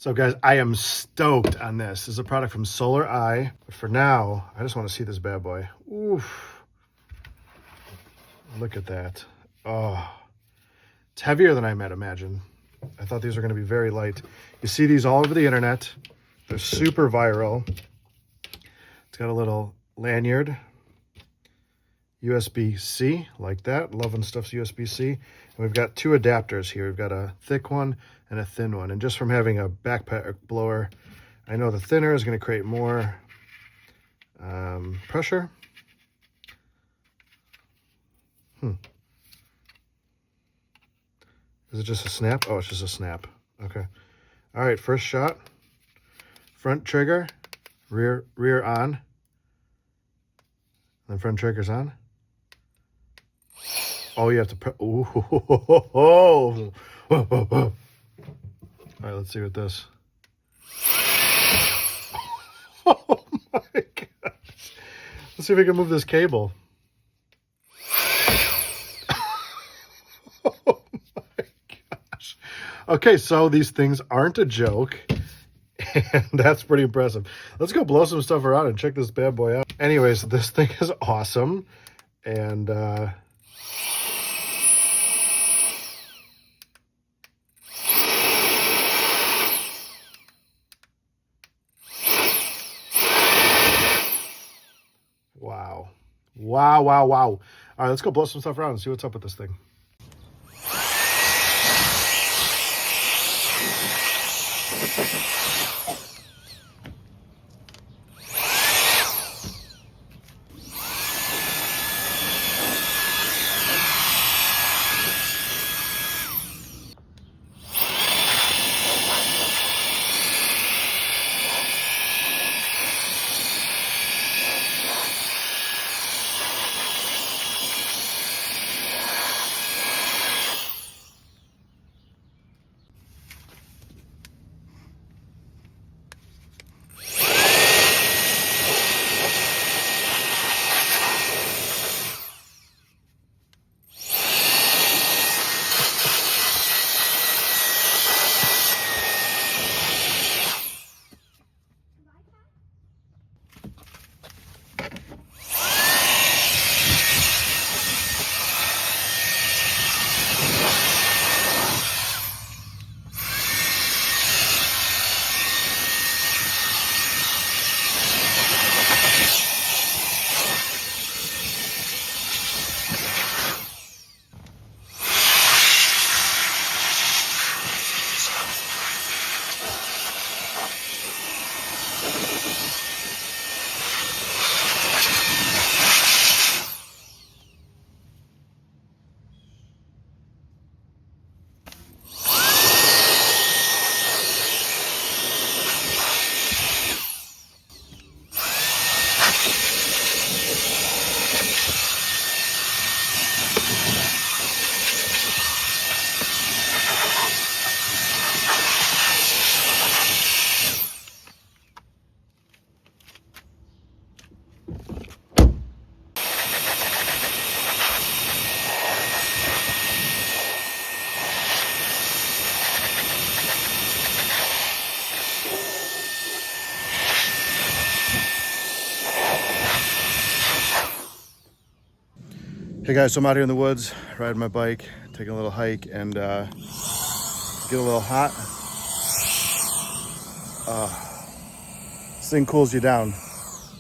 So guys, I am stoked on this. This is a product from Solareye. But for now, I just want to see this bad boy. Oof. Look at that. Oh, it's heavier than I might imagine. I thought these were going to be very light. You see these all over the internet. They're super viral. It's got a little lanyard. USB-C, like that. Love when stuff's USB-C. And we've got two adapters here. We've got a thick one and a thin one. And just from having a backpack blower, I know the thinner is going to create more pressure. Is it just a snap? Oh, it's just a snap. Okay. All right, first shot. Front trigger, rear on. Then front trigger's on. Oh, you have to press. Ooh. All right, let's see what this. Oh my gosh. Let's see if we can move this cable. Oh my gosh. Okay, so these things aren't a joke. And that's pretty impressive. Let's go blow some stuff around and check this bad boy out. Anyways, this thing is awesome. And wow. Wow, wow, wow. All right, let's go blow some stuff around and see what's up with this thing. Hey guys, so I'm out here in the woods, riding my bike, taking a little hike, and get a little hot. This thing cools you down.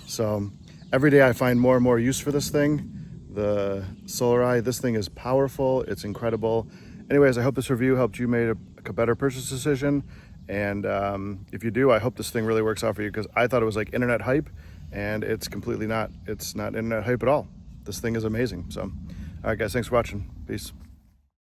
So every day I find more and more use for this thing. The Solareye, this thing is powerful, it's incredible. Anyways, I hope this review helped you make a better purchase decision. And if you do, I hope this thing really works out for you, because I thought it was like internet hype, and it's completely not. It's not internet hype at all. This thing is amazing. So, all right guys, thanks for watching. Peace.